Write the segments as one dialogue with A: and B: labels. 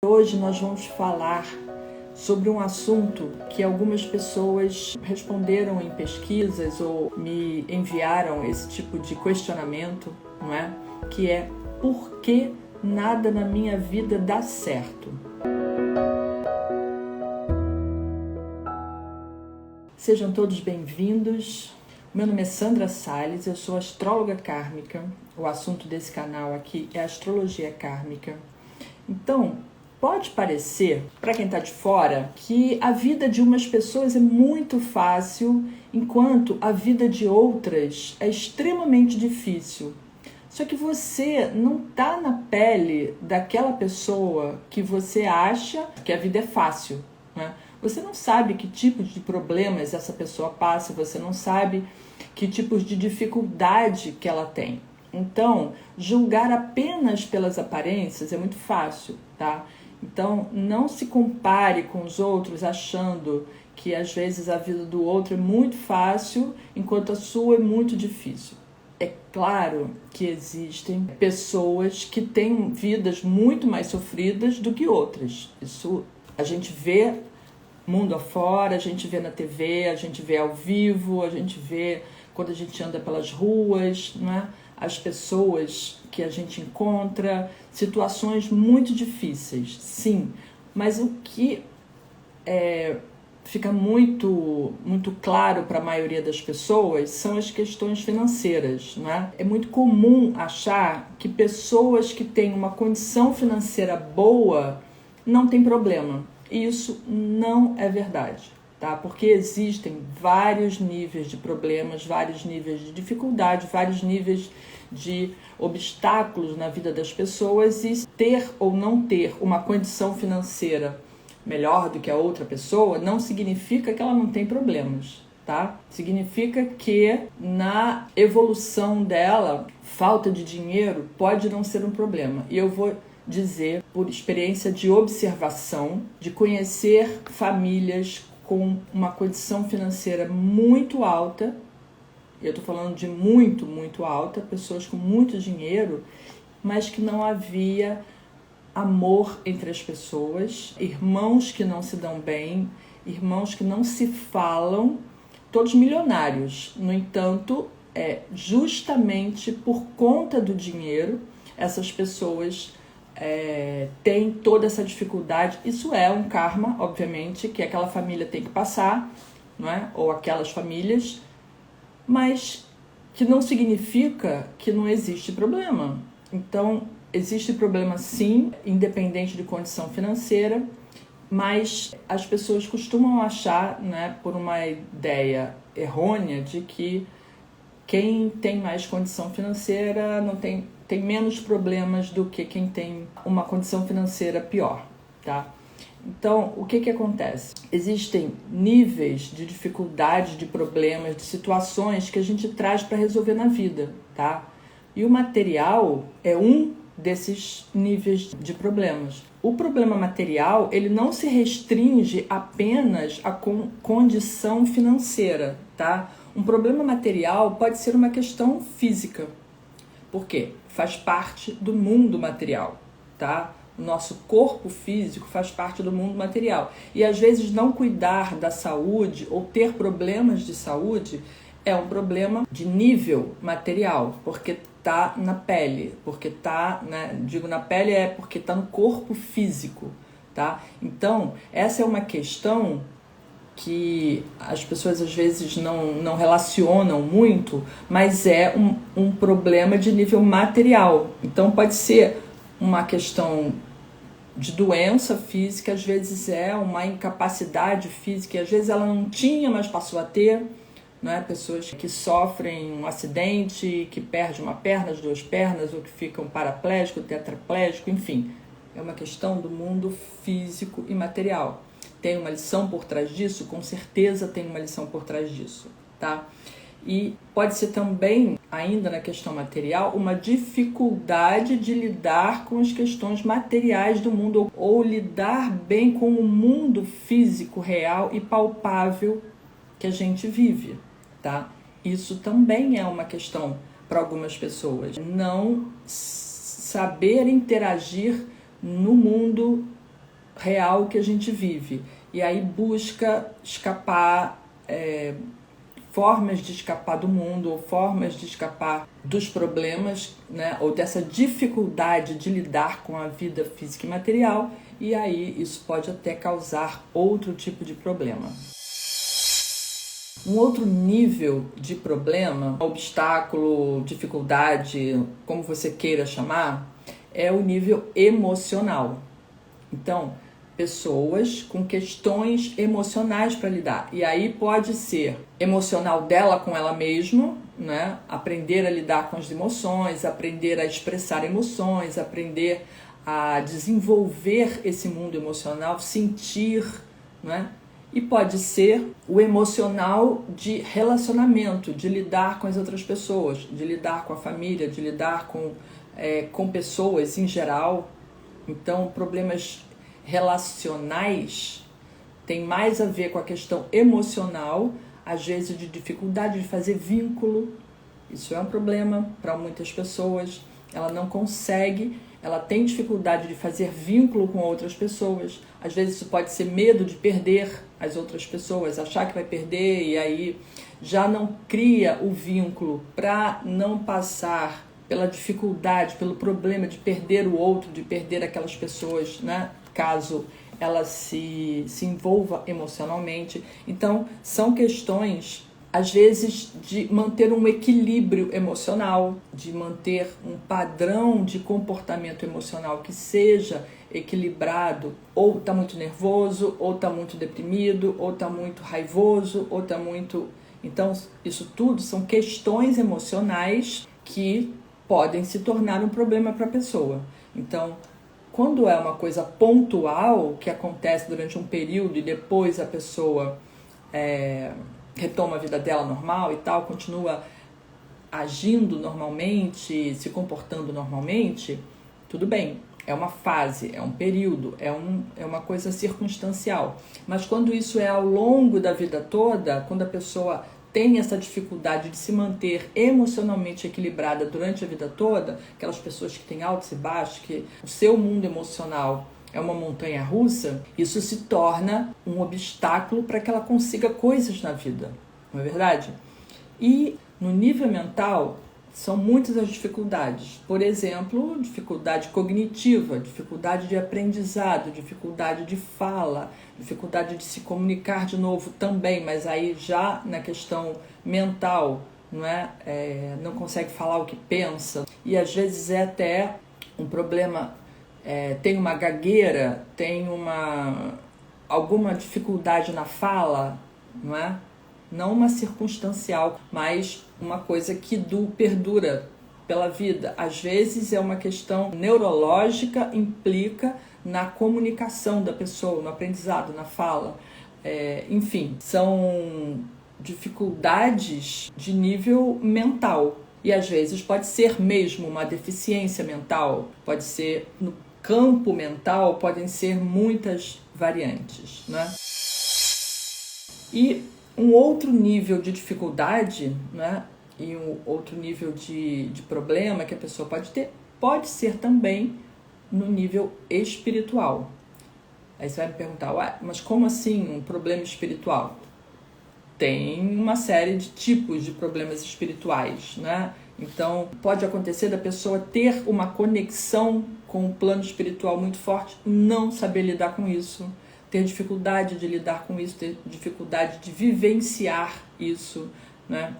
A: Hoje nós vamos falar sobre um assunto que algumas pessoas responderam em pesquisas ou me enviaram esse tipo de questionamento, não é? Que é: por que nada na minha vida dá certo? Sejam todos bem-vindos. Meu nome é Sandra Salles, eu sou astróloga kármica. O assunto desse canal aqui é astrologia kármica. Então, pode parecer, para quem está de fora, que a vida de umas pessoas é muito fácil, enquanto a vida de outras é extremamente difícil. Só que você não está na pele daquela pessoa que você acha que a vida é fácil, né? Você não sabe que tipos de problemas essa pessoa passa, você não sabe que tipos de dificuldade que ela tem. Então, julgar apenas pelas aparências é muito fácil, tá? Então, não se compare com os outros achando que às vezes a vida do outro é muito fácil, enquanto a sua é muito difícil. É claro que existem pessoas que têm vidas muito mais sofridas do que outras. Isso a gente vê mundo afora, a gente vê na TV, a gente vê ao vivo, a gente vê quando a gente anda pelas ruas, né? As pessoas que a gente encontra, situações muito difíceis, sim. Mas o que fica muito claro para a maioria das pessoas são as questões financeiras, né? É muito comum achar que pessoas que têm uma condição financeira boa não têm problema. Isso não é verdade, tá? Porque existem vários níveis de problemas, vários níveis de dificuldade, vários níveis de obstáculos na vida das pessoas, e ter ou não ter uma condição financeira melhor do que a outra pessoa não significa que ela não tem problemas, tá? Significa que na evolução dela, falta de dinheiro pode não ser um problema. E eu vou dizer, por experiência de observação, de conhecer famílias com uma condição financeira muito alta, eu estou falando de muito alta, pessoas com muito dinheiro, mas que não havia amor entre as pessoas, irmãos que não se dão bem, irmãos que não se falam, todos milionários. No entanto, justamente por conta do dinheiro, essas pessoas têm toda essa dificuldade. Isso é um karma, obviamente, que aquela família tem que passar, não é? Ou aquelas famílias, mas que não significa que não existe problema. Então, existe problema sim, independente de condição financeira, mas as pessoas costumam achar, né, por uma ideia errônea de que quem tem mais condição financeira não tem menos problemas do que quem tem uma condição financeira pior, tá? Então, o que acontece? Existem níveis de dificuldade, de problemas, de situações que a gente traz para resolver na vida, tá? E o material é um desses níveis de problemas. O problema material, ele não se restringe apenas à condição financeira, tá? Um problema material pode ser uma questão física. Por quê? Faz parte do mundo material, tá? O nosso corpo físico faz parte do mundo material. E às vezes não cuidar da saúde ou ter problemas de saúde é um problema de nível material, porque tá na pele, porque tá, né? Digo na pele porque tá no corpo físico, tá? Então, essa é uma questão que as pessoas às vezes não relacionam muito, mas é um problema de nível material. Então pode ser uma questão de doença física, às vezes é uma incapacidade física, às vezes ela não tinha, mas passou a ter, né? Pessoas que sofrem um acidente, que perdem uma perna, as duas pernas, ou que ficam paraplégico, tetraplégico, enfim. É uma questão do mundo físico e material. Tem uma lição por trás disso? Com certeza tem uma lição por trás disso, tá? E pode ser também, ainda na questão material, uma dificuldade de lidar com as questões materiais do mundo, ou lidar bem com o mundo físico, real e palpável que a gente vive, tá? Isso também é uma questão para algumas pessoas. Não saber interagir no mundo real que a gente vive. E aí busca escapar, formas de escapar do mundo, ou formas de escapar dos problemas, né? Ou dessa dificuldade de lidar com a vida física e material, e aí isso pode até causar outro tipo de problema. Um outro nível de problema, obstáculo, dificuldade, como você queira chamar, é o nível emocional. Então, pessoas com questões emocionais para lidar. E aí pode ser emocional dela com ela mesma, né? Aprender a lidar com as emoções, aprender a expressar emoções, aprender a desenvolver esse mundo emocional, sentir, né? E pode ser o emocional de relacionamento, de lidar com as outras pessoas, de lidar com a família, de lidar com pessoas em geral. Então, problemas relacionais têm mais a ver com a questão emocional, às vezes de dificuldade de fazer vínculo. Isso é um problema para muitas pessoas. Ela não consegue, ela tem dificuldade de fazer vínculo com outras pessoas. Às vezes isso pode ser medo de perder as outras pessoas, achar que vai perder e aí já não cria o vínculo para não passar pela dificuldade, pelo problema de perder o outro, de perder aquelas pessoas, né? Caso ela se envolva emocionalmente. Então, são questões, às vezes, de manter um equilíbrio emocional, de manter um padrão de comportamento emocional que seja equilibrado, ou está muito nervoso, ou está muito deprimido, ou está muito raivoso, ou está muito... Então, isso tudo são questões emocionais que podem se tornar um problema para a pessoa. Então, quando é uma coisa pontual, que acontece durante um período e depois a pessoa retoma a vida dela normal e tal, continua agindo normalmente, se comportando normalmente, tudo bem. É uma fase, é um período, é uma coisa circunstancial. Mas quando isso é ao longo da vida toda, quando a pessoa tem essa dificuldade de se manter emocionalmente equilibrada durante a vida toda, aquelas pessoas que têm altos e baixos, que o seu mundo emocional é uma montanha-russa, isso se torna um obstáculo para que ela consiga coisas na vida, não é verdade? E no nível mental, são muitas as dificuldades. Por exemplo, dificuldade cognitiva, dificuldade de aprendizado, dificuldade de fala, dificuldade de se comunicar de novo também, mas aí já na questão mental, não é? Não consegue falar o que pensa. E às vezes é até um problema, tem uma gagueira, tem alguma dificuldade na fala, não é? Não uma circunstancial, mas uma coisa que perdura pela vida. Às vezes é uma questão neurológica, implica na comunicação da pessoa, no aprendizado, na fala. Enfim, são dificuldades de nível mental. E às vezes pode ser mesmo uma deficiência mental, pode ser no campo mental, podem ser muitas variantes, né? E um outro nível de dificuldade, né, e um outro nível de problema que a pessoa pode ter, pode ser também no nível espiritual. Aí você vai me perguntar, mas como assim um problema espiritual? Tem uma série de tipos de problemas espirituais, né? Então, pode acontecer da pessoa ter uma conexão com o plano espiritual muito forte, não saber lidar com isso, ter dificuldade de lidar com isso, ter dificuldade de vivenciar isso, né?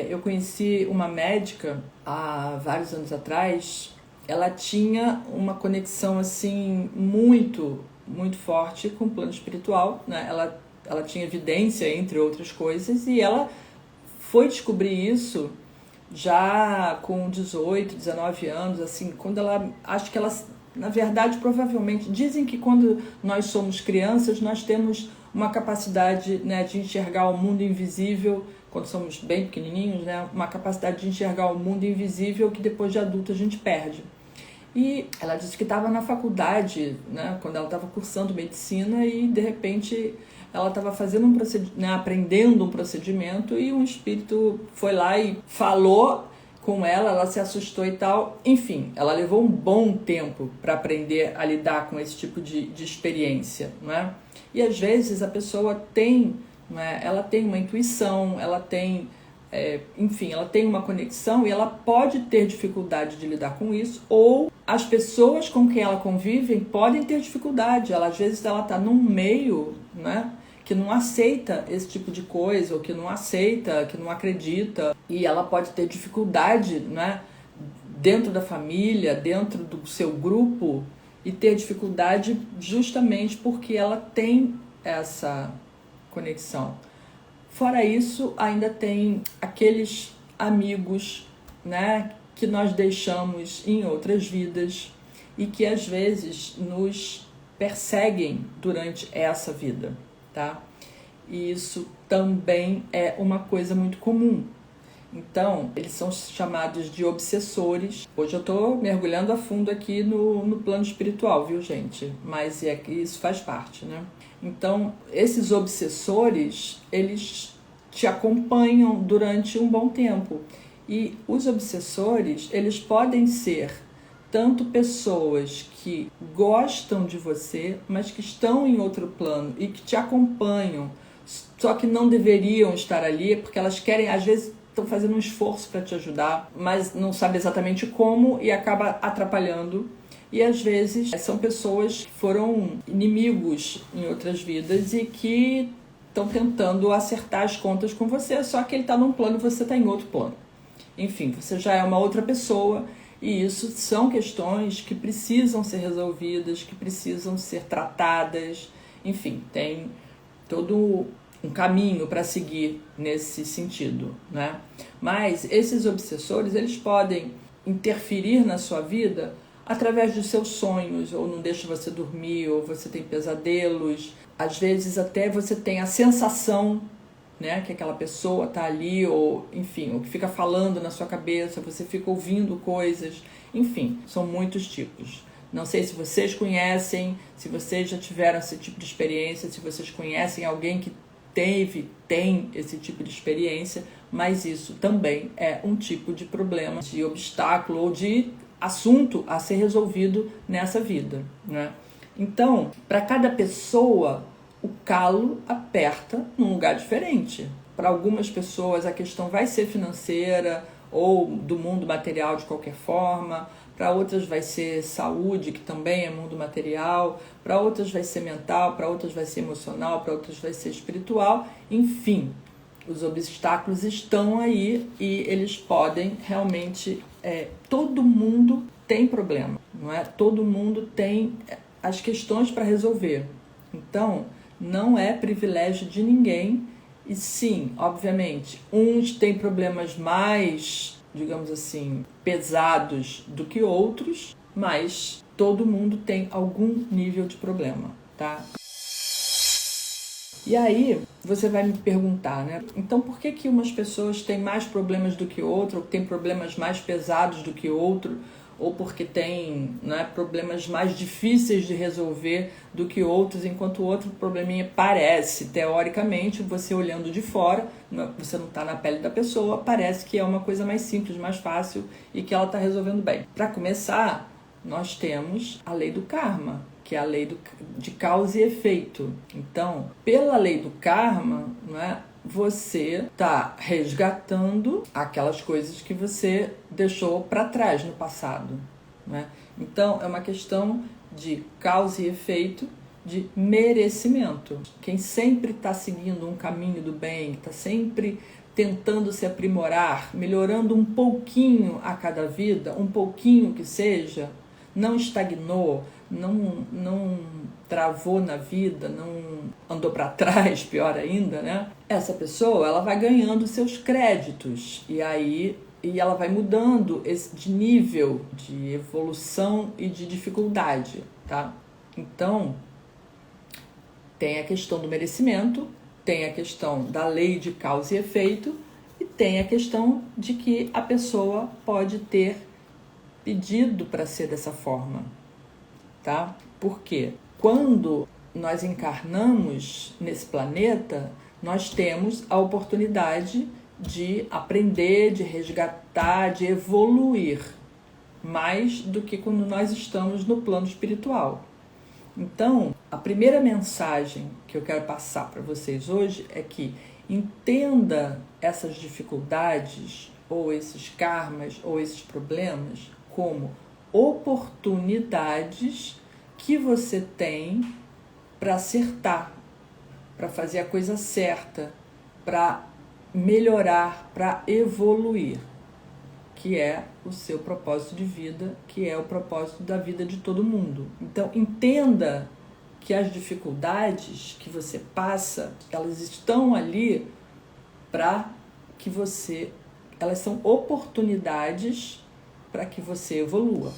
A: Eu conheci uma médica há vários anos atrás. Ela tinha uma conexão assim muito, muito forte com o plano espiritual, né? Ela tinha evidência, entre outras coisas, e ela foi descobrir isso já com 18, 19 anos, assim, quando acho que ela, na verdade, provavelmente, dizem que quando nós somos crianças, nós temos uma capacidade, né, de enxergar o mundo invisível, quando somos bem pequenininhos, né, uma capacidade de enxergar o mundo invisível que depois de adulto a gente perde. E ela disse que estava na faculdade, né, quando ela estava cursando medicina, e de repente ela estava fazendo aprendendo um procedimento, e um espírito foi lá e falou, com ela se assustou e tal. Enfim, ela levou um bom tempo para aprender a lidar com esse tipo de experiência, não é? E às vezes a pessoa tem, não é? Ela tem uma intuição, ela tem, enfim, ela tem uma conexão e ela pode ter dificuldade de lidar com isso, ou as pessoas com quem ela convive podem ter dificuldade. Às vezes ela está num meio, né, que não aceita esse tipo de coisa, ou que não aceita, que não acredita, e ela pode ter dificuldade, né, dentro da família, dentro do seu grupo, e ter dificuldade justamente porque ela tem essa conexão. Fora isso, ainda tem aqueles amigos, né, que nós deixamos em outras vidas e que às vezes nos perseguem durante essa vida, tá? E isso também é uma coisa muito comum. Então, eles são chamados de obsessores. Hoje eu estou mergulhando a fundo aqui no plano espiritual, viu, gente? Mas isso faz parte, né? Então, esses obsessores, eles te acompanham durante um bom tempo. E os obsessores, eles podem ser tanto pessoas que gostam de você, mas que estão em outro plano e que te acompanham, só que não deveriam estar ali, porque elas querem, às vezes, estão fazendo um esforço para te ajudar, mas não sabe exatamente como e acaba atrapalhando. E às vezes são pessoas que foram inimigos em outras vidas e que estão tentando acertar as contas com você, só que ele está num plano e você está em outro plano. Enfim, você já é uma outra pessoa e isso são questões que precisam ser resolvidas, que precisam ser tratadas. Enfim, tem todo um caminho para seguir nesse sentido, né? Mas esses obsessores, eles podem interferir na sua vida através dos seus sonhos, ou não deixa você dormir, ou você tem pesadelos. Às vezes até você tem a sensação, né, que aquela pessoa está ali, ou enfim, ou que fica falando na sua cabeça, você fica ouvindo coisas. Enfim, são muitos tipos. Não sei se vocês conhecem, se vocês já tiveram esse tipo de experiência, se vocês conhecem alguém que tem esse tipo de experiência, mas isso também é um tipo de problema, de obstáculo ou de assunto a ser resolvido nessa vida, né? Então, para cada pessoa, o calo aperta num lugar diferente. Para algumas pessoas a questão vai ser financeira ou do mundo material de qualquer forma. Para outras vai ser saúde, que também é mundo material. Para outras vai ser mental, para outras vai ser emocional, para outras vai ser espiritual. Enfim, os obstáculos estão aí e eles podem realmente... todo mundo tem problema, não é? Todo mundo tem as questões para resolver. Então, não é privilégio de ninguém. E sim, obviamente, uns têm problemas mais, digamos assim, pesados do que outros, mas todo mundo tem algum nível de problema, tá? E aí, você vai me perguntar, né? Então, por que umas pessoas têm mais problemas do que outras, ou têm problemas mais pesados do que outro, ou porque tem, né, problemas mais difíceis de resolver do que outros, enquanto o outro probleminha parece, teoricamente, você olhando de fora, você não está na pele da pessoa, parece que é uma coisa mais simples, mais fácil e que ela está resolvendo bem. Para começar, nós temos a lei do karma, que é a lei de causa e efeito. Então, pela lei do karma, não é, você está resgatando aquelas coisas que você deixou para trás no passado, né? Então, é uma questão de causa e efeito, de merecimento. Quem sempre está seguindo um caminho do bem, está sempre tentando se aprimorar, melhorando um pouquinho a cada vida, um pouquinho que seja, não estagnou, não travou na vida, não andou para trás, pior ainda, né? Essa pessoa, ela vai ganhando seus créditos e ela vai mudando de nível de evolução e de dificuldade, tá? Então, tem a questão do merecimento, tem a questão da lei de causa e efeito e tem a questão de que a pessoa pode ter pedido para ser dessa forma, tá? Porque quando nós encarnamos nesse planeta, nós temos a oportunidade de aprender, de resgatar, de evoluir, mais do que quando nós estamos no plano espiritual. Então, a primeira mensagem que eu quero passar para vocês hoje é que entenda essas dificuldades, ou esses karmas, ou esses problemas, como oportunidades que você tem para acertar, para fazer a coisa certa, para melhorar, para evoluir, que é o seu propósito de vida, que é o propósito da vida de todo mundo. Então, entenda que as dificuldades que você passa, elas estão ali para que você... Elas são oportunidades para que você evolua.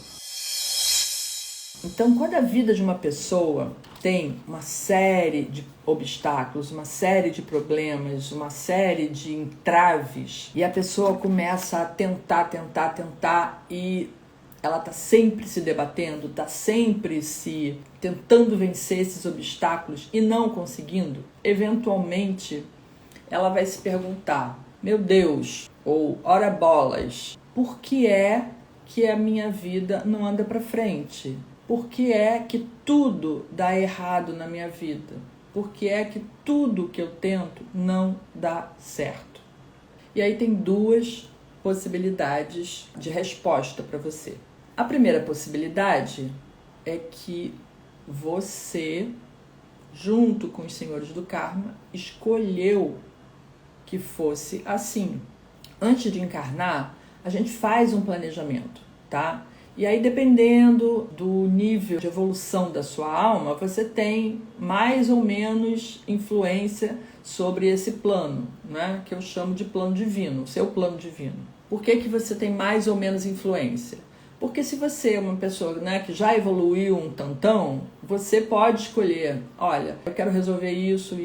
A: Então, quando a vida de uma pessoa tem uma série de obstáculos, uma série de problemas, uma série de entraves, e a pessoa começa a tentar, e ela está sempre se debatendo, está sempre se tentando vencer esses obstáculos e não conseguindo, eventualmente ela vai se perguntar: meu Deus, ou ora bolas, por que é que a minha vida não anda para frente? Por que é que tudo dá errado na minha vida? Por que é que tudo que eu tento não dá certo? E aí tem duas possibilidades de resposta para você. A primeira possibilidade é que você, junto com os senhores do karma, escolheu que fosse assim. Antes de encarnar, a gente faz um planejamento, tá? E aí, dependendo do nível de evolução da sua alma, você tem mais ou menos influência sobre esse plano, né? Que eu chamo de plano divino, o seu plano divino. Por que que você tem mais ou menos influência? Porque se você é uma pessoa, né, que já evoluiu um tantão, você pode escolher: olha, eu quero resolver isso,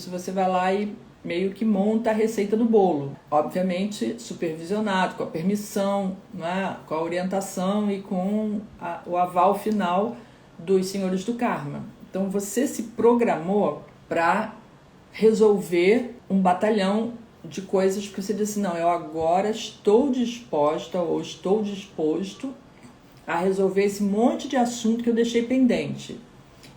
A: você vai lá e meio que monta a receita do bolo. Obviamente supervisionado, com a permissão, né, com a orientação e com o aval final dos senhores do karma. Então você se programou para resolver um batalhão de coisas que você disse: não, eu agora estou disposta ou estou disposto a resolver esse monte de assunto que eu deixei pendente.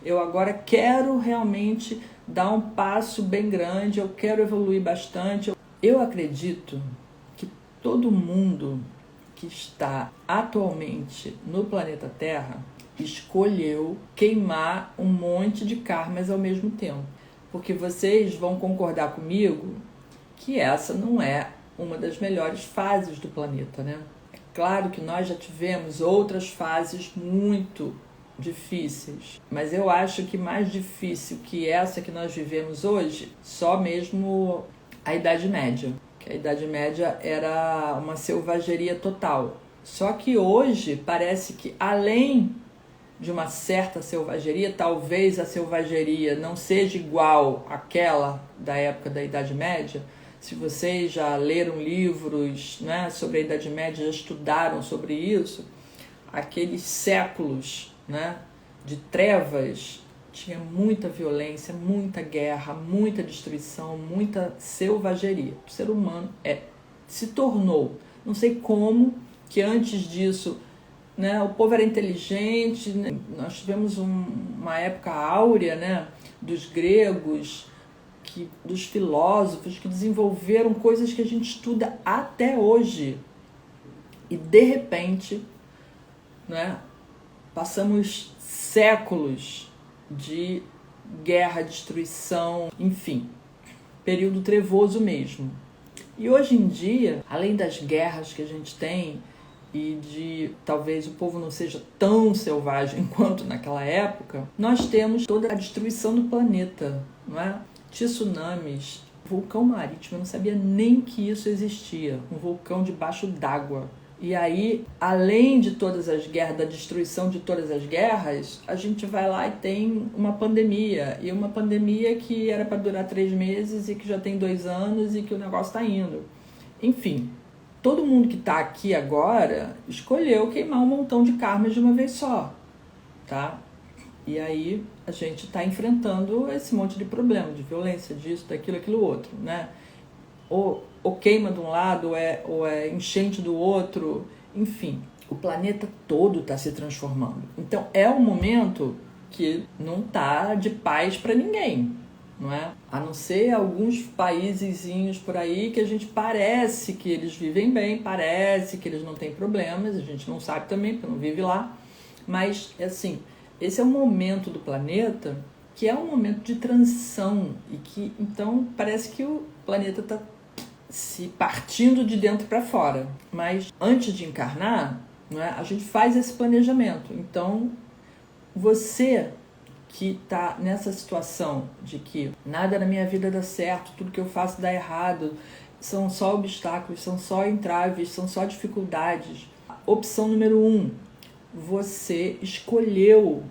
A: Eu agora quero realmente dar um passo bem grande, eu quero evoluir bastante. Eu acredito que todo mundo que está atualmente no planeta Terra escolheu queimar um monte de karmas ao mesmo tempo. Porque vocês vão concordar comigo que essa não é uma das melhores fases do planeta, né? É claro que nós já tivemos outras fases muito difíceis, mas eu acho que mais difícil que essa que nós vivemos hoje, só mesmo a Idade Média. Que a Idade Média era uma selvageria total. Só que hoje parece que, além de uma certa selvageria, talvez a selvageria não seja igual àquela da época da Idade Média. Se vocês já leram livros, né, sobre a Idade Média, já estudaram sobre isso, aqueles séculos, né, de trevas, tinha muita violência, muita guerra, muita destruição, muita selvageria. O ser humano se tornou, não sei como, que antes disso, né, o povo era inteligente, né? Nós tivemos uma época áurea, né, dos gregos, dos filósofos que desenvolveram coisas que a gente estuda até hoje. E de repente, né, passamos séculos de guerra, destruição, enfim, período trevoso mesmo. E hoje em dia, além das guerras que a gente tem e de talvez o povo não seja tão selvagem quanto naquela época, nós temos toda a destruição do planeta, não é? Tsunamis, vulcão marítimo, eu não sabia nem que isso existia, um vulcão debaixo d'água. E aí, além de todas as guerras, da destruição de todas as guerras, a gente vai lá e tem uma pandemia. E uma pandemia que era para durar 3 meses e que já tem 2 anos e que o negócio está indo. Enfim, todo mundo que está aqui agora escolheu queimar um montão de karmas de uma vez só, tá? E aí a gente está enfrentando esse monte de problema, de violência, disso, daquilo, aquilo outro, né? ou queima de um lado, ou é enchente do outro, enfim. O planeta todo está se transformando. Então é um momento que não está de paz para ninguém, não é? A não ser alguns paísezinhos por aí que a gente parece que eles vivem bem, parece que eles não têm problemas, a gente não sabe também, porque não vive lá. Mas, assim, esse é um momento do planeta que é um momento de transição e que, então, parece que o planeta está se partindo de dentro para fora. Mas antes de encarnar, não é, a gente faz esse planejamento. Então, você que está nessa situação de que nada na minha vida dá certo, tudo que eu faço dá errado, são só obstáculos, são só entraves, são só dificuldades. Opção número 1, você escolheu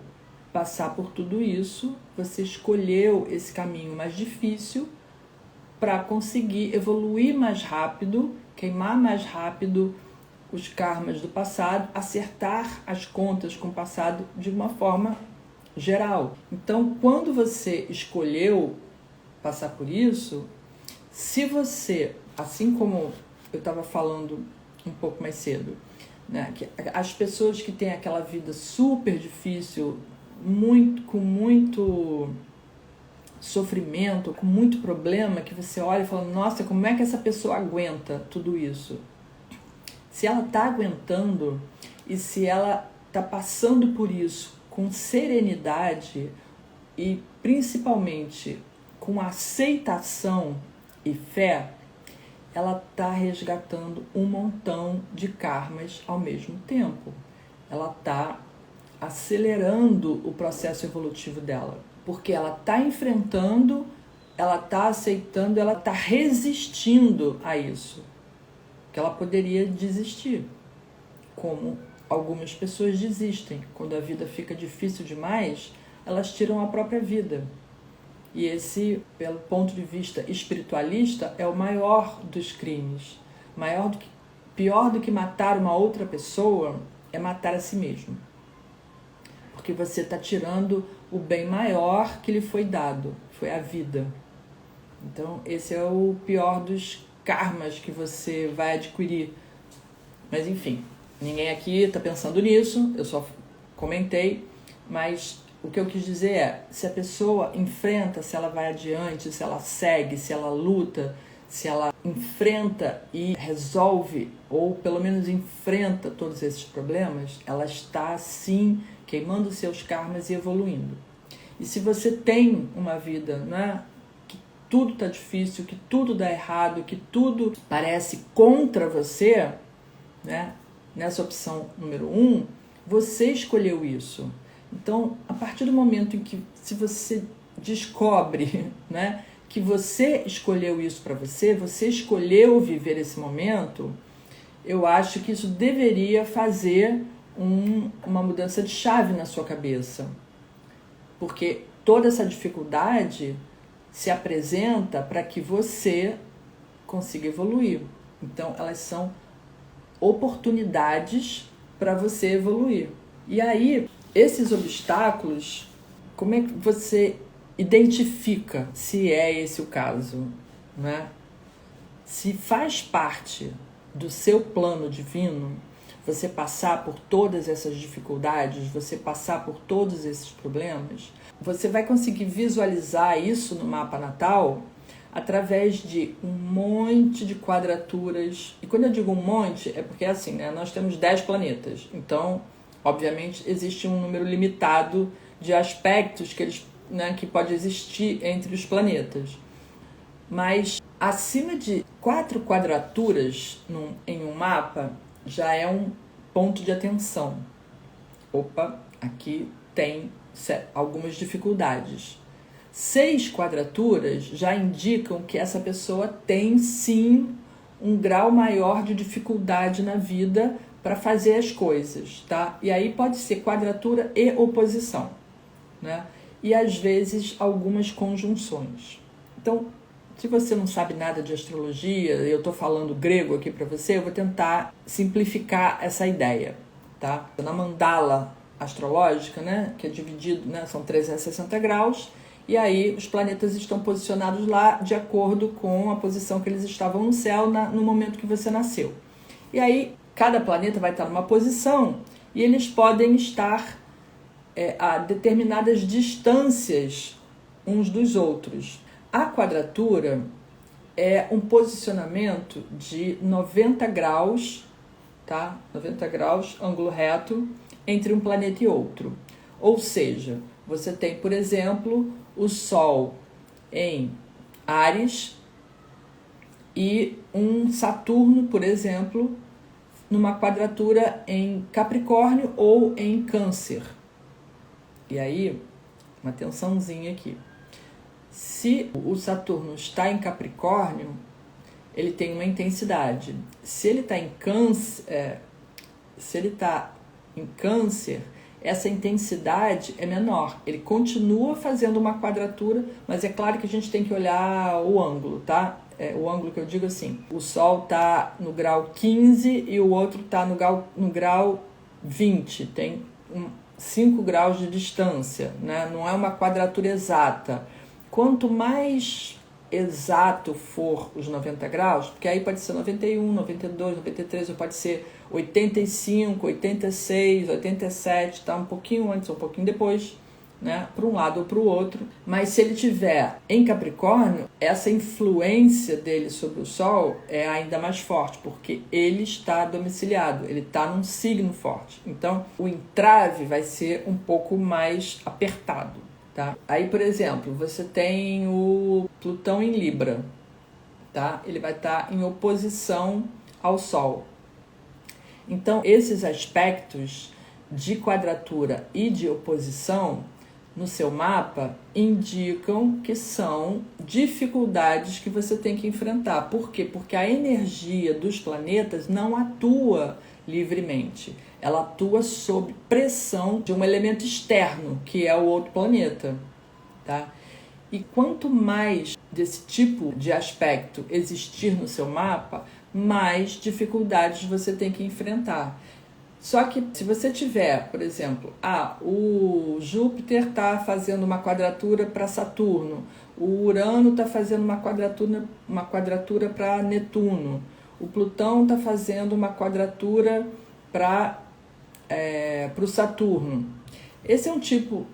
A: passar por tudo isso, você escolheu esse caminho mais difícil para conseguir evoluir mais rápido, queimar mais rápido os karmas do passado, acertar as contas com o passado de uma forma geral. Então, quando você escolheu passar por isso, se você, assim como eu estava falando um pouco mais cedo, né, que as pessoas que têm aquela vida super difícil, com muito sofrimento, com muito problema, que você olha e fala, nossa, como é que essa pessoa aguenta tudo isso? Se ela está aguentando e se ela está passando por isso com serenidade e principalmente com aceitação e fé, ela está resgatando um montão de karmas ao mesmo tempo. Ela está acelerando o processo evolutivo dela, porque ela está enfrentando, ela está aceitando, ela está resistindo a isso. Que ela poderia desistir, como algumas pessoas desistem. Quando a vida fica difícil demais, elas tiram a própria vida. E esse, pelo ponto de vista espiritualista, é o maior dos crimes. Pior do que matar uma outra pessoa é matar a si mesmo. Porque você está tirando o bem maior que lhe foi dado, foi a vida. Então, esse é o pior dos karmas que você vai adquirir. Mas, enfim, ninguém aqui está pensando nisso, eu só comentei, mas o que eu quis dizer é, se a pessoa enfrenta, se ela vai adiante, se ela segue, se ela luta, se ela enfrenta e resolve, ou pelo menos enfrenta todos esses problemas, ela está, sim, queimando seus karmas e evoluindo. E se você tem uma vida, né, que tudo está difícil, que tudo dá errado, que tudo parece contra você, né, nessa opção número 1, você escolheu isso. Então, a partir do momento em que, se você descobre, né, que você escolheu isso para você, você escolheu viver esse momento, eu acho que isso deveria fazer uma mudança de chave na sua cabeça. Porque toda essa dificuldade se apresenta para que você consiga evoluir. Então, elas são oportunidades para você evoluir. E aí, esses obstáculos, como é que você identifica se é esse o caso, né? Se faz parte do seu plano divino, você passar por todas essas dificuldades, você passar por todos esses problemas, você vai conseguir visualizar isso no mapa natal através de um monte de quadraturas. E quando eu digo um monte, é porque assim, né, nós temos 10 planetas. Então, obviamente, existe um número limitado de aspectos que pode existir entre os planetas. Mas acima de 4 quadraturas em um mapa, já é um ponto de atenção. Opa, aqui tem algumas dificuldades. 6 quadraturas já indicam que essa pessoa tem, sim, um grau maior de dificuldade na vida para fazer as coisas, tá? E aí pode ser quadratura e oposição, né? E às vezes algumas conjunções. Então, se você não sabe nada de astrologia, eu estou falando grego aqui para você, eu vou tentar simplificar essa ideia, tá? Na mandala astrológica, né, que é dividido, né, são 360 graus, e aí os planetas estão posicionados lá de acordo com a posição que eles estavam no céu no momento que você nasceu. E aí cada planeta vai estar numa posição e eles podem estar a determinadas distâncias uns dos outros. A quadratura é um posicionamento de 90 graus, tá? 90 graus, ângulo reto, entre um planeta e outro. Ou seja, você tem, por exemplo, o Sol em Áries e um Saturno, por exemplo, numa quadratura em Capricórnio ou em Câncer. E aí, uma atençãozinha aqui. Se o Saturno está em Capricórnio, ele tem uma intensidade. Se ele está em Câncer, essa intensidade é menor. Ele continua fazendo uma quadratura, mas é claro que a gente tem que olhar o ângulo, tá? O ângulo que eu digo assim, o Sol está no grau 15 e o outro está no grau 20. Tem 5 graus de distância, né? Não é uma quadratura exata. Quanto mais exato for os 90 graus, porque aí pode ser 91, 92, 93, ou pode ser 85, 86, 87, tá? Um pouquinho antes, um pouquinho depois, né? Para um lado ou para o outro. Mas se ele tiver em Capricórnio, essa influência dele sobre o Sol é ainda mais forte, porque ele está domiciliado, ele está num signo forte. Então, o entrave vai ser um pouco mais apertado. Tá? Aí, por exemplo, você tem o Plutão em Libra, tá? Ele vai estar em oposição ao Sol. Então, esses aspectos de quadratura e de oposição no seu mapa indicam que são dificuldades que você tem que enfrentar. Por quê? Porque a energia dos planetas não atua livremente. Ela atua sob pressão de um elemento externo, que é o outro planeta, tá? E quanto mais desse tipo de aspecto existir no seu mapa, mais dificuldades você tem que enfrentar. Só que se você tiver, por exemplo, o Júpiter está fazendo uma quadratura para Saturno, o Urano está fazendo uma quadratura para Netuno, o Plutão está fazendo uma quadratura para o Saturno. Esse é um tipo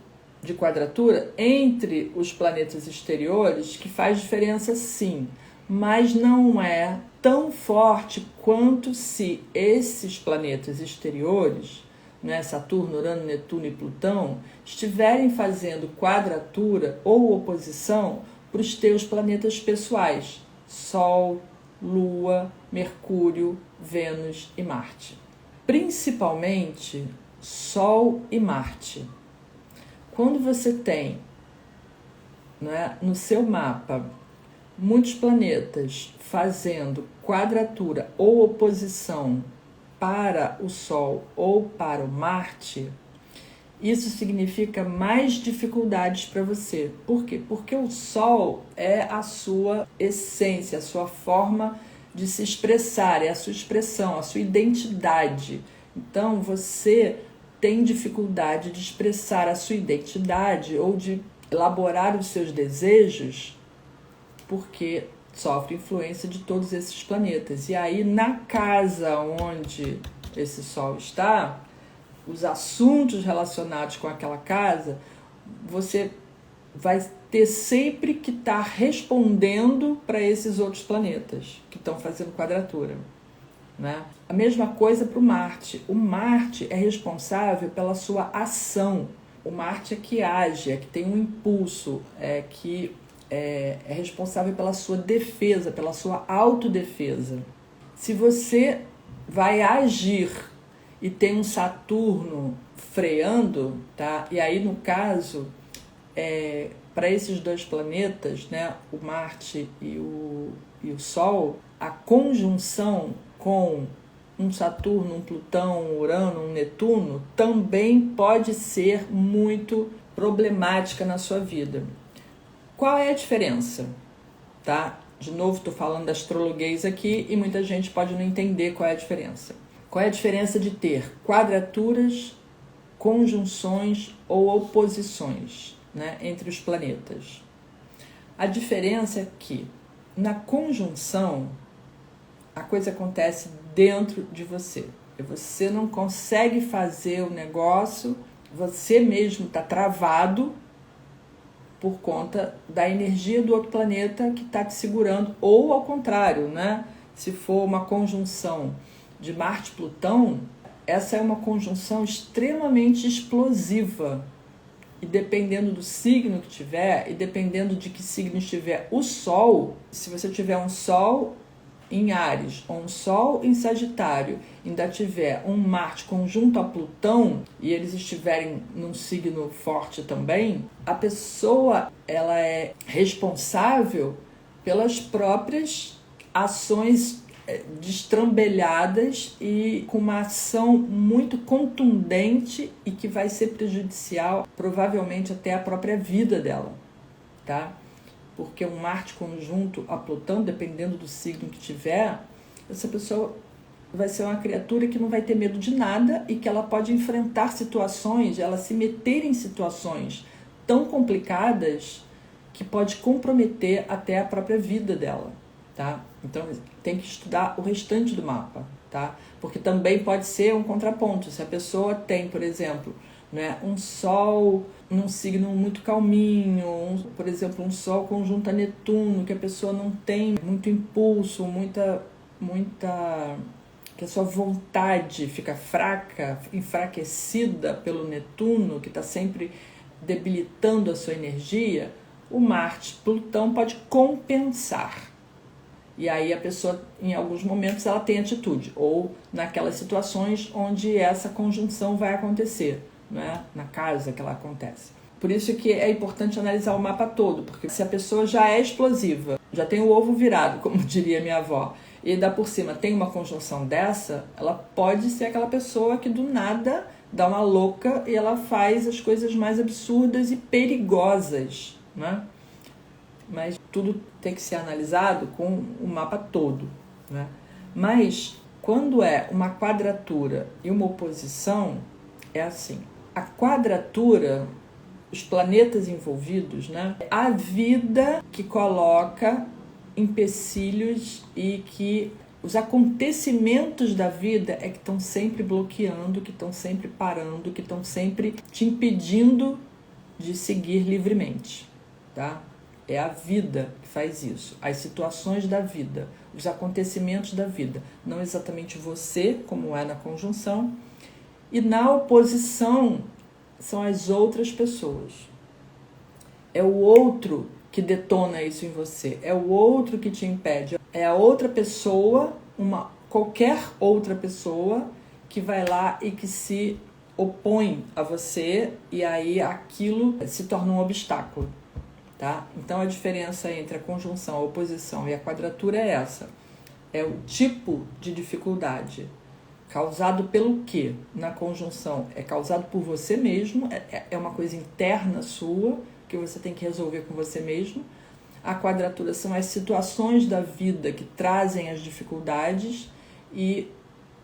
A: de quadratura entre os planetas exteriores que faz diferença, sim, mas não é tão forte quanto se esses planetas exteriores, né, Saturno, Urano, Netuno e Plutão, estiverem fazendo quadratura ou oposição para os teus planetas pessoais, Sol, Lua, Mercúrio, Vênus e Marte. Principalmente Sol e Marte. Quando você tem, né, no seu mapa muitos planetas fazendo quadratura ou oposição para o Sol ou para o Marte, isso significa mais dificuldades para você. Por quê? Porque o Sol é a sua essência, a sua forma de se expressar, é a sua expressão, a sua identidade. Então, você tem dificuldade de expressar a sua identidade ou de elaborar os seus desejos porque sofre influência de todos esses planetas. E aí, na casa onde esse Sol está, os assuntos relacionados com aquela casa, você vai ter sempre que estar respondendo para esses outros planetas que estão fazendo quadratura, né? A mesma coisa para o Marte. O Marte é responsável pela sua ação. O Marte é que age, é que tem um impulso, que é responsável pela sua defesa, pela sua autodefesa. Se você vai agir e tem um Saturno freando, tá? E aí, no caso, para esses dois planetas, né, o Marte e o Sol, a conjunção com um Saturno, um Plutão, um Urano, um Netuno, também pode ser muito problemática na sua vida. Qual é a diferença? Tá? De novo, estou falando da astrologuês aqui e muita gente pode não entender qual é a diferença. Qual é a diferença de ter quadraturas, conjunções ou oposições? né, entre os planetas. A diferença é que na conjunção a coisa acontece dentro de você. Você não consegue fazer o negócio, você mesmo está travado por conta da energia do outro planeta que está te segurando, ou ao contrário, né? Se for uma conjunção de Marte e Plutão, essa é uma conjunção extremamente explosiva. E dependendo do signo que tiver, e dependendo de que signo estiver o Sol, se você tiver um Sol em Áries ou um Sol em Sagitário, ainda tiver um Marte conjunto a Plutão, e eles estiverem num signo forte também, a pessoa ela é responsável pelas próprias ações destrambelhadas e com uma ação muito contundente e que vai ser prejudicial, provavelmente até a própria vida dela, tá? Porque um Marte conjunto a Plutão, dependendo do signo que tiver, essa pessoa vai ser uma criatura que não vai ter medo de nada e que ela pode enfrentar situações, ela se meter em situações tão complicadas que pode comprometer até a própria vida dela, tá? Então tem que estudar o restante do mapa, tá? Porque também pode ser um contraponto. Se a pessoa tem, por exemplo, né, um Sol num signo muito calminho, por exemplo, um Sol conjunto a Netuno, que a pessoa não tem muito impulso, muita que a sua vontade fica fraca, enfraquecida pelo Netuno, que está sempre debilitando a sua energia, o Marte, Plutão pode compensar. E aí a pessoa, em alguns momentos, ela tem atitude, ou naquelas situações onde essa conjunção vai acontecer, né? Na casa que ela acontece. Por isso que é importante analisar o mapa todo, porque se a pessoa já é explosiva, já tem o ovo virado, como diria minha avó, e dá por cima tem uma conjunção dessa, ela pode ser aquela pessoa que do nada dá uma louca e ela faz as coisas mais absurdas e perigosas, né? Mas tudo tem que ser analisado com o mapa todo, né? Mas quando é uma quadratura e uma oposição, é assim. A quadratura, os planetas envolvidos, né? A vida que coloca empecilhos e que os acontecimentos da vida é que estão sempre bloqueando, que estão sempre parando, que estão sempre te impedindo de seguir livremente, tá? É a vida que faz isso, as situações da vida, os acontecimentos da vida, não exatamente você, como é na conjunção, e na oposição são as outras pessoas. É o outro que detona isso em você, é o outro que te impede, é a outra pessoa, qualquer outra pessoa que vai lá e que se opõe a você, e aí aquilo se torna um obstáculo. Tá? Então a diferença entre a conjunção, a oposição e a quadratura é essa. É o tipo de dificuldade. Causado pelo quê? Na conjunção é causado por você mesmo, é uma coisa interna sua, que você tem que resolver com você mesmo. A quadratura são as situações da vida que trazem as dificuldades, e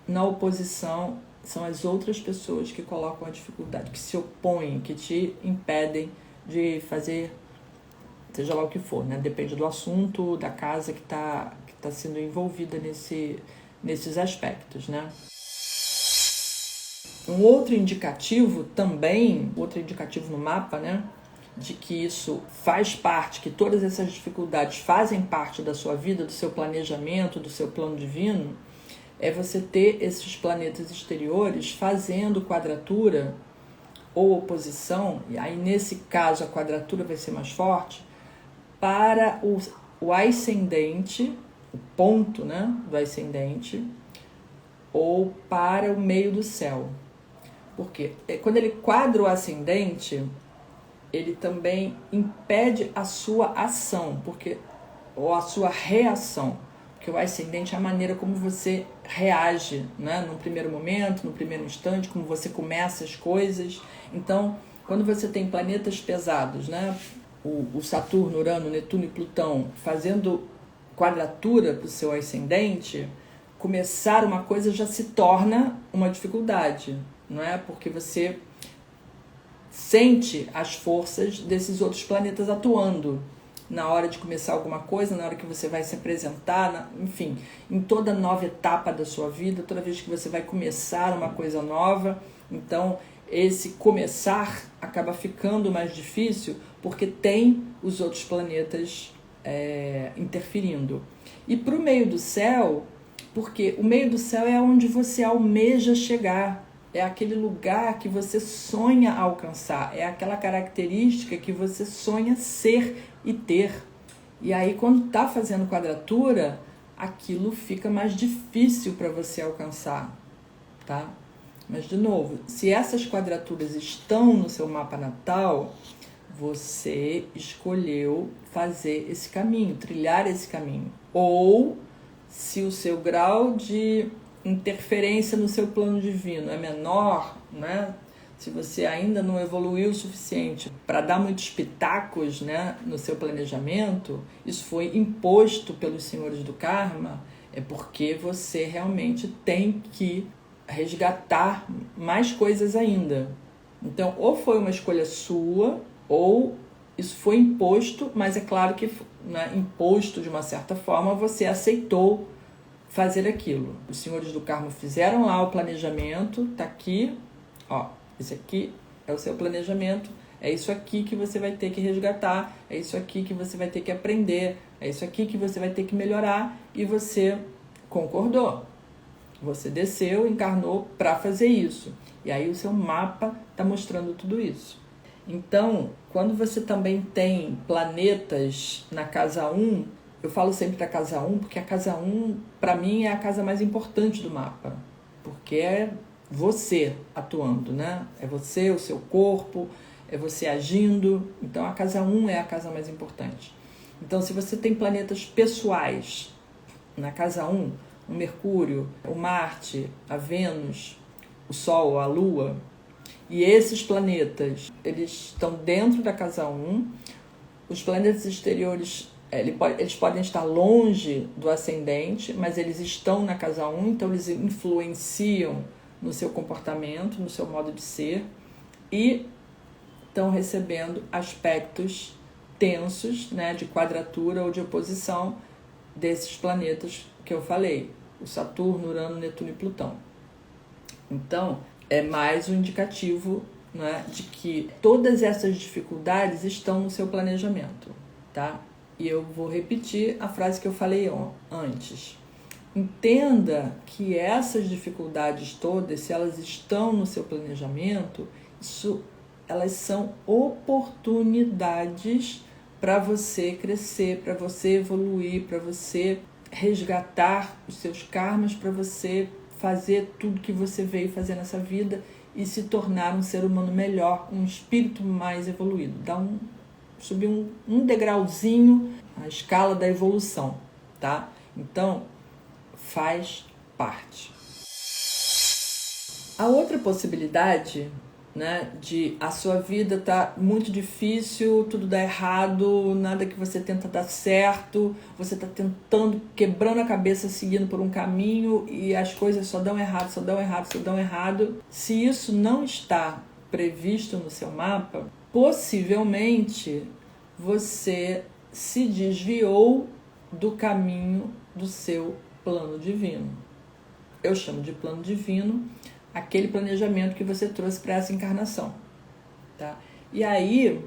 A: na oposição são as outras pessoas que colocam a dificuldade, que se opõem, que te impedem de fazer seja lá o que for, né? Depende do assunto, da casa que tá sendo envolvida nesses aspectos, né? Um outro indicativo também, outro indicativo no mapa, né? De que isso faz parte, que todas essas dificuldades fazem parte da sua vida, do seu planejamento, do seu plano divino, é você ter esses planetas exteriores fazendo quadratura ou oposição, e aí nesse caso a quadratura vai ser mais forte, para o ascendente, o ponto, né, do ascendente, ou para o meio do céu. Porque quando ele quadra o ascendente, ele também impede a sua ação, ou a sua reação. Porque o ascendente é a maneira como você reage, né, no primeiro momento, no primeiro instante, como você começa as coisas. Então, quando você tem planetas pesados, né, o Saturno, Urano, Netuno e Plutão fazendo quadratura para o seu ascendente, começar uma coisa já se torna uma dificuldade, não é? Porque você sente as forças desses outros planetas atuando na hora de começar alguma coisa, na hora que você vai se apresentar, enfim, em toda nova etapa da sua vida, toda vez que você vai começar uma coisa nova. Então, esse começar acaba ficando mais difícil porque tem os outros planetas interferindo. E para o meio do céu, porque o meio do céu é onde você almeja chegar, é aquele lugar que você sonha alcançar, é aquela característica que você sonha ser e ter. E aí, quando está fazendo quadratura, aquilo fica mais difícil para você alcançar, tá? Mas, de novo, se essas quadraturas estão no seu mapa natal, você escolheu fazer esse caminho, trilhar esse caminho. Ou, se o seu grau de interferência no seu plano divino é menor, né? Se você ainda não evoluiu o suficiente para dar muitos pitacos, né, no seu planejamento, isso foi imposto pelos senhores do karma, é porque você realmente tem que resgatar mais coisas ainda. Então, ou foi uma escolha sua, ou isso foi imposto, mas é claro que, né, imposto de uma certa forma, você aceitou fazer aquilo. Os senhores do karma fizeram lá o planejamento, tá aqui, ó, esse aqui é o seu planejamento, é isso aqui que você vai ter que resgatar, é isso aqui que você vai ter que aprender, é isso aqui que você vai ter que melhorar, e você concordou. Você desceu, encarnou para fazer isso. E aí o seu mapa está mostrando tudo isso. Então, quando você também tem planetas na casa 1, eu falo sempre da casa 1, porque a casa 1, para mim, é a casa mais importante do mapa. Porque é você atuando, né? É você, o seu corpo, é você agindo. Então, a casa 1 é a casa mais importante. Então, se você tem planetas pessoais na casa 1, o Mercúrio, o Marte, a Vênus, o Sol, a Lua, e esses planetas, eles estão dentro da casa 1, os planetas exteriores, eles podem estar longe do ascendente, mas eles estão na casa 1, então eles influenciam no seu comportamento, no seu modo de ser, e estão recebendo aspectos tensos, né, de quadratura ou de oposição desses planetas que eu falei, o Saturno, Urano, Netuno e Plutão. Então, é mais um indicativo, né, de que todas essas dificuldades estão no seu planejamento, tá? E eu vou repetir a frase que eu falei antes. Entenda que essas dificuldades todas, se elas estão no seu planejamento, elas são oportunidades para você crescer, para você evoluir, para você resgatar os seus karmas, para você fazer tudo que você veio fazer nessa vida e se tornar um ser humano melhor, um espírito mais evoluído. Subir um degrauzinho na escala da evolução, tá? Então, faz parte. A outra possibilidade, né, de a sua vida tá muito difícil, tudo dá errado, nada que você tenta dar certo, você tá tentando, quebrando a cabeça, seguindo por um caminho e as coisas só dão errado, só dão errado, só dão errado. Se isso não está previsto no seu mapa, possivelmente você se desviou do caminho do seu plano divino. Eu chamo de plano divino aquele planejamento que você trouxe para essa encarnação, tá? E aí,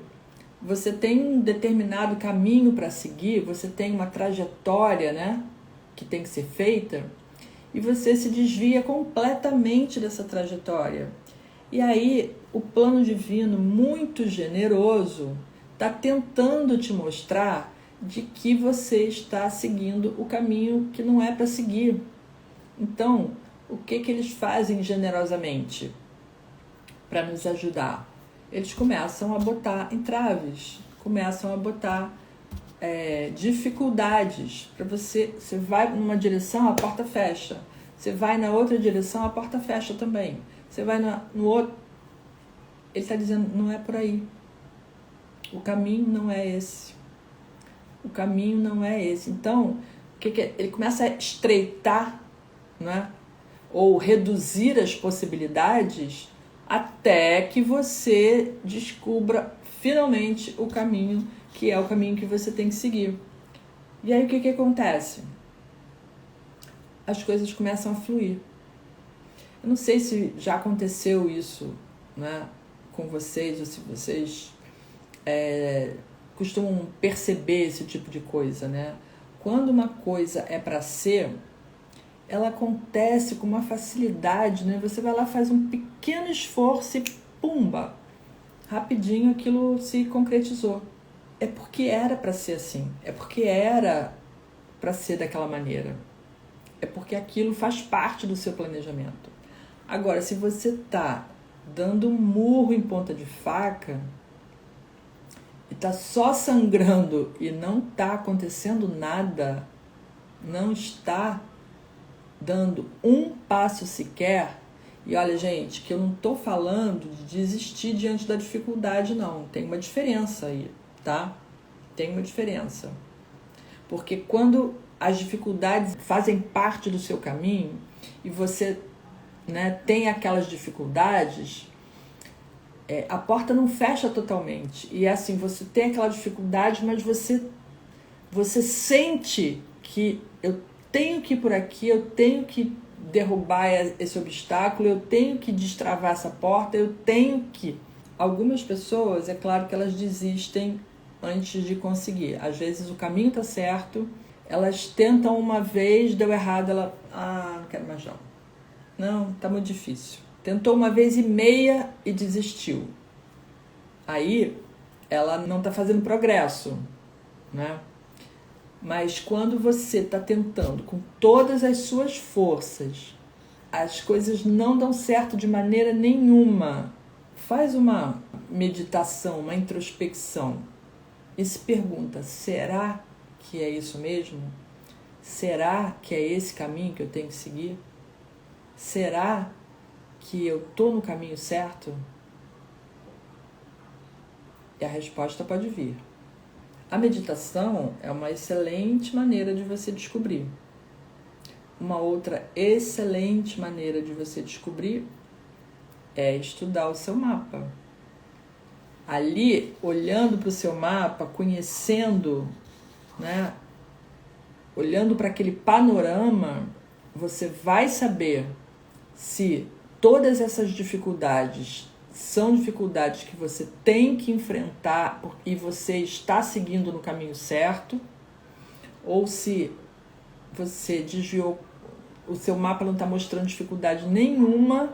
A: você tem um determinado caminho para seguir, você tem uma trajetória, né, que tem que ser feita, e você se desvia completamente dessa trajetória. E aí, o plano divino, muito generoso, está tentando te mostrar de que você está seguindo o caminho que não é para seguir. Então, o que eles fazem generosamente para nos ajudar? Eles começam a botar entraves, começam a botar dificuldades para você. Você vai numa direção, a porta fecha. Você vai na outra direção, a porta fecha também. Você vai no outro. Ele está dizendo, não é por aí. O caminho não é esse. O caminho não é esse. Então, ele começa a estreitar, né? Ou reduzir as possibilidades até que você descubra finalmente o caminho, que é o caminho que você tem que seguir. E aí o que acontece? As coisas começam a fluir. Eu não sei se já aconteceu isso, né, com vocês, ou se vocês costumam perceber esse tipo de coisa, né? Quando uma coisa é para ser, ela acontece com uma facilidade, né? Você vai lá, faz um pequeno esforço e pumba, rapidinho aquilo se concretizou. É porque era para ser assim, é porque era para ser daquela maneira, é porque aquilo faz parte do seu planejamento. Agora, se você está dando um murro em ponta de faca e está só sangrando e não está acontecendo nada, não está dando um passo sequer. E olha, gente, que eu não estou falando de desistir diante da dificuldade, não. Tem uma diferença aí, tá? Tem uma diferença. Porque quando as dificuldades fazem parte do seu caminho e você, né, tem aquelas dificuldades, a porta não fecha totalmente. E é assim, você tem aquela dificuldade, mas você sente que eu tenho que ir por aqui, eu tenho que derrubar esse obstáculo, eu tenho que destravar essa porta, eu tenho que... Algumas pessoas, é claro que elas desistem antes de conseguir. Às vezes o caminho está certo, elas tentam uma vez, deu errado, ela... não quero mais não. Não, tá muito difícil. Tentou uma vez e meia e desistiu. Aí ela não está fazendo progresso, né? Mas quando você está tentando com todas as suas forças, as coisas não dão certo de maneira nenhuma. Faz uma meditação, uma introspecção e se pergunta, será que é isso mesmo? Será que é esse caminho que eu tenho que seguir? Será que eu estou no caminho certo? E a resposta pode vir. A meditação é uma excelente maneira de você descobrir. Uma outra excelente maneira de você descobrir é estudar o seu mapa. Ali, olhando para o seu mapa, conhecendo, né, olhando para aquele panorama, você vai saber se todas essas dificuldades são dificuldades que você tem que enfrentar e você está seguindo no caminho certo, ou se você desviou, o seu mapa não está mostrando dificuldade nenhuma,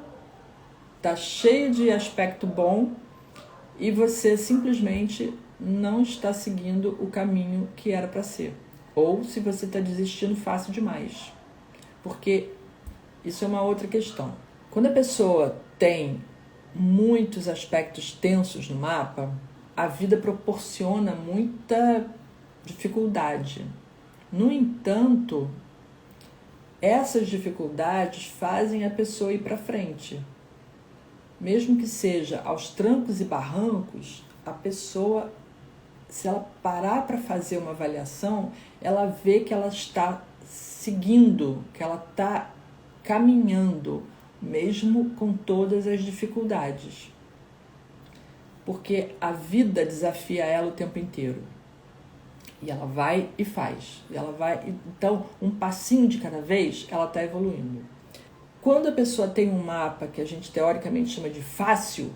A: está cheio de aspecto bom e você simplesmente não está seguindo o caminho que era para ser. Ou se você está desistindo fácil demais. Porque isso é uma outra questão. Quando a pessoa tem muitos aspectos tensos no mapa, a vida proporciona muita dificuldade. No entanto, essas dificuldades fazem a pessoa ir para frente. Mesmo que seja aos trancos e barrancos, a pessoa, se ela parar para fazer uma avaliação, ela vê que ela está seguindo, que ela está caminhando, mesmo com todas as dificuldades. Porque a vida desafia ela o tempo inteiro. E ela vai e faz. E ela vai, então, um passinho de cada vez, ela está evoluindo. Quando a pessoa tem um mapa que a gente teoricamente chama de fácil,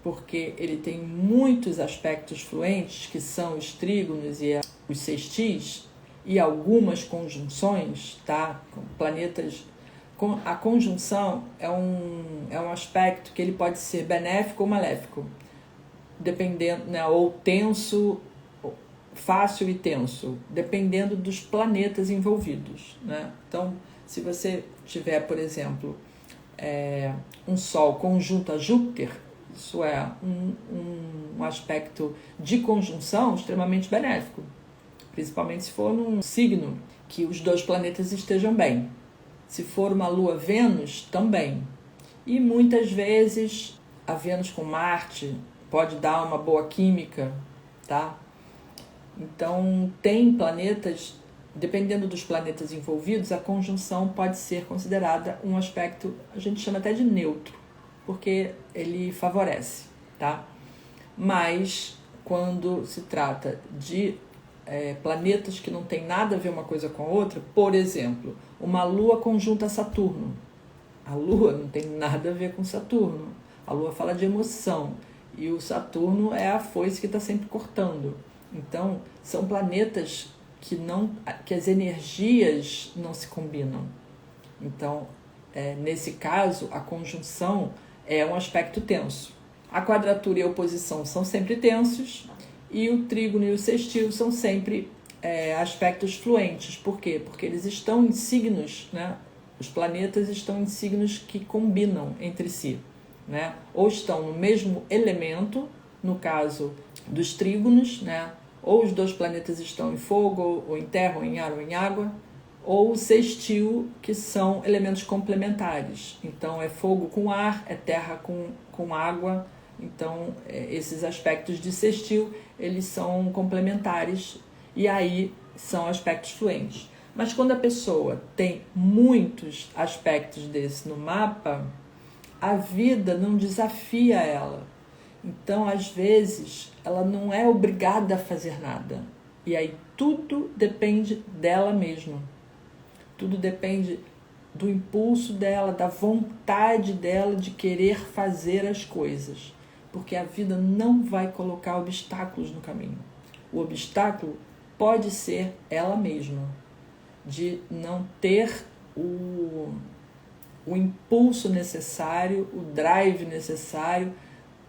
A: porque ele tem muitos aspectos fluentes, que são os trígonos e os sextis, e algumas conjunções, tá? Com planetas... A conjunção é um aspecto que ele pode ser benéfico ou maléfico, dependendo, né, ou tenso, fácil e tenso, dependendo dos planetas envolvidos, né? Então, se você tiver, por exemplo, um Sol conjunto a Júpiter, isso é um aspecto de conjunção extremamente benéfico, principalmente se for num signo que os dois planetas estejam bem. Se for uma Lua-Vênus, também. E muitas vezes a Vênus com Marte pode dar uma boa química, tá? Então, tem planetas, dependendo dos planetas envolvidos, a conjunção pode ser considerada um aspecto, a gente chama até de neutro, porque ele favorece, tá? Mas quando se trata de planetas que não tem nada a ver uma coisa com a outra, por exemplo, uma Lua conjunta Saturno. A Lua não tem nada a ver com Saturno. A Lua fala de emoção e o Saturno é a foice que está sempre cortando. Então, são planetas que as energias não se combinam. Então, nesse caso, a conjunção é um aspecto tenso. A quadratura e a oposição são sempre tensos e o trígono e o sextil são sempre aspectos fluentes. Por quê? Porque eles estão em signos, né? Os planetas estão em signos que combinam entre si, né? Ou estão no mesmo elemento, no caso dos trígonos, né? Ou os dois planetas estão em fogo, ou em terra, ou em ar, ou em água, ou sextil, que são elementos complementares. Então, é fogo com ar, é terra com água. Então, esses aspectos de sextil, eles são complementares e aí são aspectos fluentes. Mas quando a pessoa tem muitos aspectos desse no mapa, a vida não desafia ela. Então, às vezes, ela não é obrigada a fazer nada. E aí tudo depende dela mesma. Tudo depende do impulso dela, da vontade dela de querer fazer as coisas. Porque a vida não vai colocar obstáculos no caminho. O obstáculo pode ser ela mesma, de não ter o impulso necessário, o drive necessário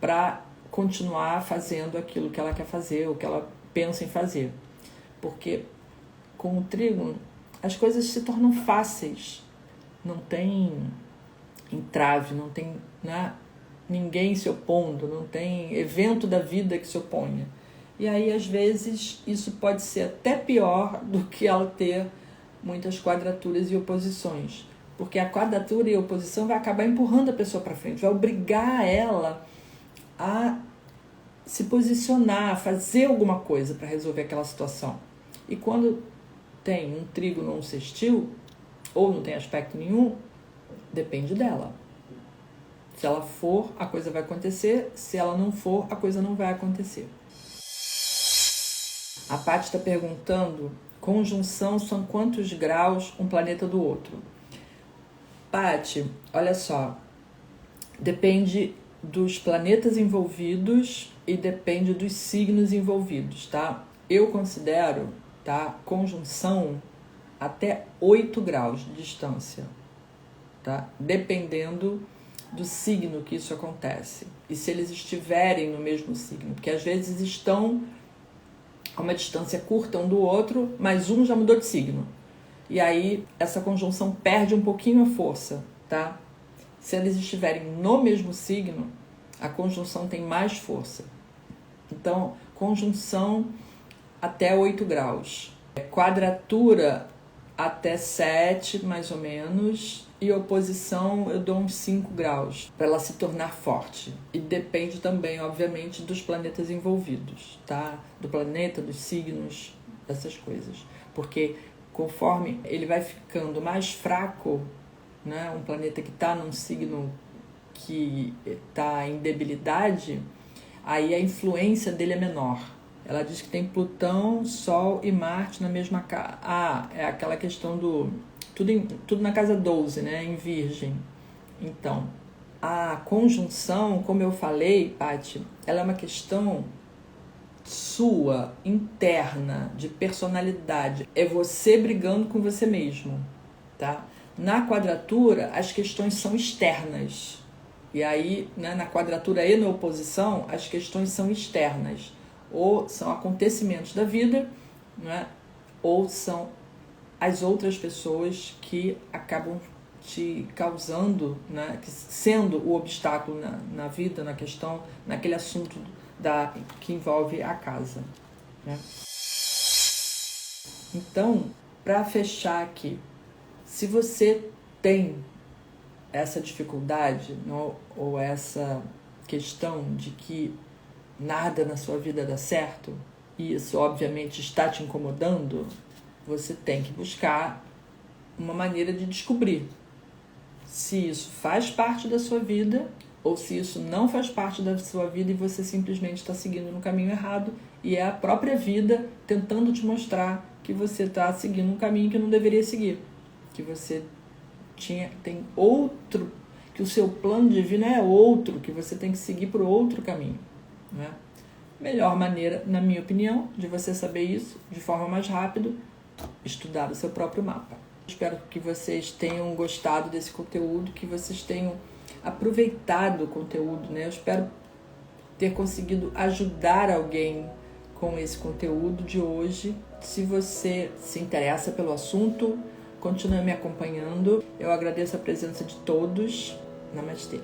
A: para continuar fazendo aquilo que ela quer fazer, ou que ela pensa em fazer. Porque com o trígono as coisas se tornam fáceis, não tem entrave, não tem, né, ninguém se opondo, não tem evento da vida que se oponha. E aí, às vezes, isso pode ser até pior do que ela ter muitas quadraturas e oposições. Porque a quadratura e a oposição vai acabar empurrando a pessoa para frente, vai obrigar ela a se posicionar, a fazer alguma coisa para resolver aquela situação. E quando tem um trígono ou um sextil, ou não tem aspecto nenhum, depende dela. Se ela for, a coisa vai acontecer. Se ela não for, a coisa não vai acontecer. A Paty está perguntando, conjunção são quantos graus um planeta do outro? Paty, olha só, depende dos planetas envolvidos e depende dos signos envolvidos, tá? Eu considero, tá, conjunção até 8 graus de distância, tá? Dependendo do signo que isso acontece. E se eles estiverem no mesmo signo, porque às vezes estão a uma distância curta um do outro, mas um já mudou de signo. E aí essa conjunção perde um pouquinho a força, tá? Se eles estiverem no mesmo signo, a conjunção tem mais força. Então, conjunção até 8 graus. Quadratura até 7, mais ou menos. E oposição eu dou uns 5 graus para ela se tornar forte. E depende também, obviamente, dos planetas envolvidos, tá? Do planeta, dos signos, dessas coisas. Porque conforme ele vai ficando mais fraco, né? Um planeta que está num signo que está em debilidade, aí a influência dele é menor. Ela diz que tem Plutão, Sol e Marte na mesma casa. Ah, é aquela questão do... Tudo na casa 12, né? Em Virgem. Então, a conjunção, como eu falei, Paty, ela é uma questão sua, interna, de personalidade. É você brigando com você mesmo, tá? Na quadratura, as questões são externas. E aí, né, na quadratura e na oposição, as questões são externas. Ou são acontecimentos da vida, né? Ou são as outras pessoas que acabam te causando, né? Sendo o obstáculo na vida, na questão, naquele assunto que envolve a casa, né? Então, para fechar aqui, se você tem essa dificuldade, ou essa questão de que nada na sua vida dá certo, e isso obviamente está te incomodando, você tem que buscar uma maneira de descobrir se isso faz parte da sua vida ou se isso não faz parte da sua vida e você simplesmente está seguindo no caminho errado e é a própria vida tentando te mostrar que você está seguindo um caminho que não deveria seguir, que você tem outro, que o seu plano divino é outro, que você tem que seguir por outro caminho, né? Melhor maneira, na minha opinião, de você saber isso de forma mais rápida, estudar o seu próprio mapa. Espero que vocês tenham gostado desse conteúdo, que vocês tenham aproveitado o conteúdo, né? Eu espero ter conseguido ajudar alguém com esse conteúdo de hoje. Se você se interessa pelo assunto, continue me acompanhando. Eu agradeço a presença de todos. Namastê.